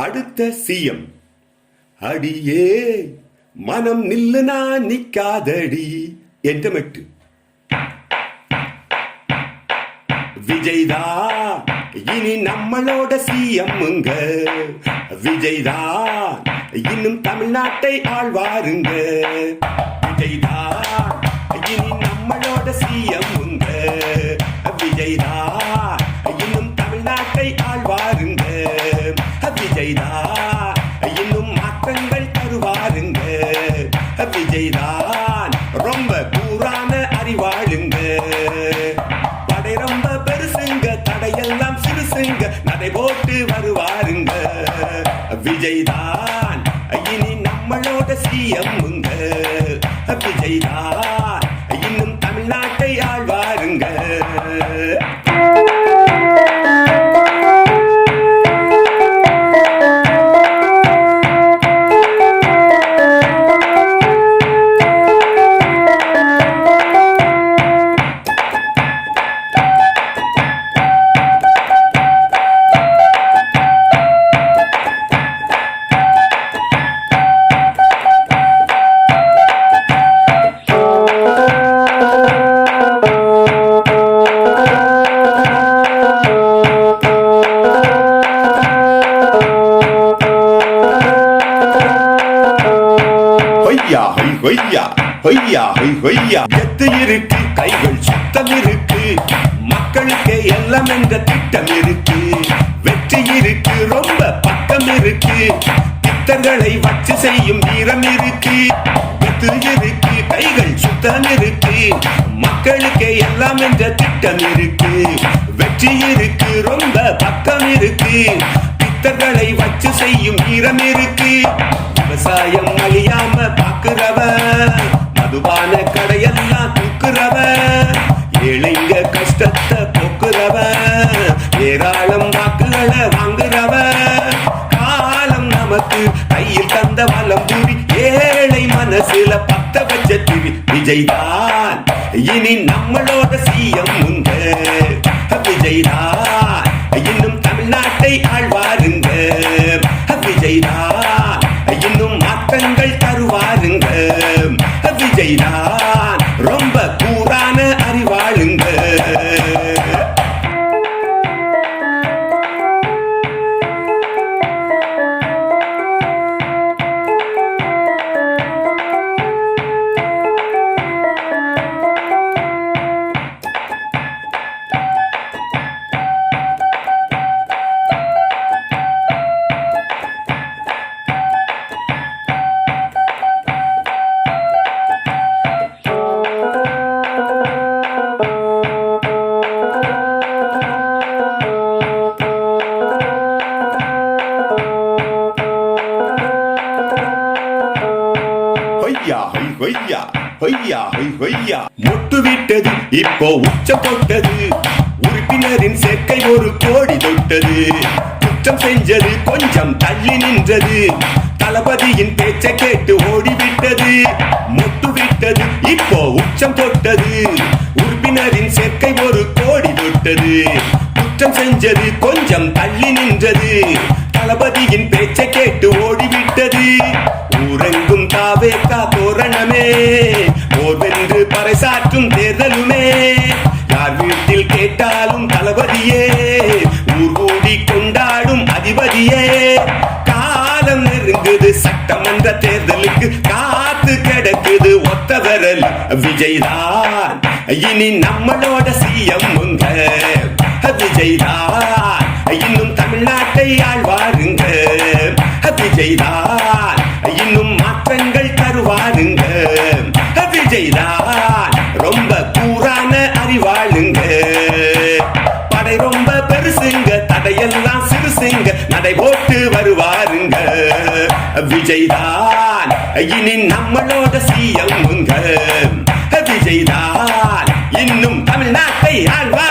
அடுத்த சிஎம். அடியே மனம் நில்லு நான் நிக்காதடி என்ற மெட்டு. விஜய்தா இனி நம்மளோட சிஎம்ங்க. விஜய்தா இன்னும் தமிழ்நாட்டை ஆழ்வாருங்க. விஜய்தா இனி நம்மளோட சிஎம்ங்க. விஜய்தா இன்னும் தமிழ்நாட்டை ஆழ்வாருங்க. விஜய்தா இன்னும் மாற்றங்கள் தருவாருங்க. விஜய்தான் ரொம்ப கூரான அறிவாளுங்க. படை ரொம்ப பெருசுங்க, தடையெல்லாம் சிறுசுங்க, நடை போட்டு வருவாருங்க. விஜய்தான் இனி நம்மளோட சிஎம்ங்க. விஜய்தான் இன்னும் தமிழ்நாட்டை ஆழ்வாருங்க. எத்து இருக்கு, கைகள் சுத்தம் இருக்கு, மக்களுக்கு எல்லாம் என்ற திட்டம் இருக்கு. வெற்றி இருக்கு, ரொம்ப பக்கம் இருக்கு, திட்டங்களை வச்சு செய்யும் வீரம் இருக்கு. எத்து இருக்கு, கைகள் சுத்தம் இருக்கு, மக்களுக்கு எல்லாம் என்ற திட்டம் இருக்கு. வெற்றி இருக்கு, ரொம்ப பக்கம் இருக்கு, திட்டங்களை வச்சு செய்யும் வீரம் இருக்கு. விவசாயம் அழியாம பாக்குறவன், மதுபான கடையெல்லாம் தூக்குறவன், ஏழைங்க கஷ்டத்தை போக்குறவன், ஏராளம் வாக்குகளை வாங்குறவன். காலம் நமக்கு கையில் தந்த வலம் கூறி ஏழை மனசுல பத்த வச்ச திரி. விஜய்தான் இனி நம்மளோட சிஎம்ங்க. விஜய்தான் இன்னும் தமிழ்நாட்டை ஆழ்வாருங்க. விஜய்தான் இன்னும் மாற்றங்கள் தருவாருங்க. விஜய்தான் ரொம்ப கூரான அறிவாளுங்க. முட்டு விட்டது, இப்போ உச்சம் தொட்டது, உறுப்பினரின் சேர்க்கை 1 கோடி தொட்டது. குற்றம் செஞ்சது கொஞ்சம் தள்ளி நின்றது, தளபதியின் பேச்சை கேட்டு ஓடிவிட்டது. முட்டு விட்டது, இப்போ உச்சம் தொட்டது, உறுப்பினரின் சேர்க்கை 1 கோடி தொட்டது. குற்றம் செஞ்சது கொஞ்சம் தள்ளி நின்றது, தளபதியின் பேச்சை கேட்டு ஓடிவிட்டது. ஊரெங்கும் தாவேகா தோரணமே, ஓர்வென்று பறைசாற்றும் தேர்தலுமே, யார் வீட்டில் கேட்டாலும் தளபதியே, ஊர் கூடி கொண்டாடும் அதிபதியே. காலம் நெருங்குது, சட்டமன்ற தேர்தலுக்கு காத்து கிடக்குது ஒத்த விரல். விஜய்தான் இனி நம்மளோட சிஎம்ங்க. விஜய்தான் இன்னும் தமிழ்நாட்டை ஆழ்வாருங்க. விஜய்தான் இன்னும் மாற்றங்கள் தருவாருங்க. விஜய்தான் ரொம்ப கூரான அறிவாளுங்க. படை ரொம்ப பெருசுங்க, தடையெல்லாம் சிறுசுங்க, நடை போட்டு வருவாருங்க. விஜய்தான் இனி நம்மளோட சிஎம்ங்க. விஜய்தான் இன்னும் தமிழ்நாட்டை ஆழ்வார்.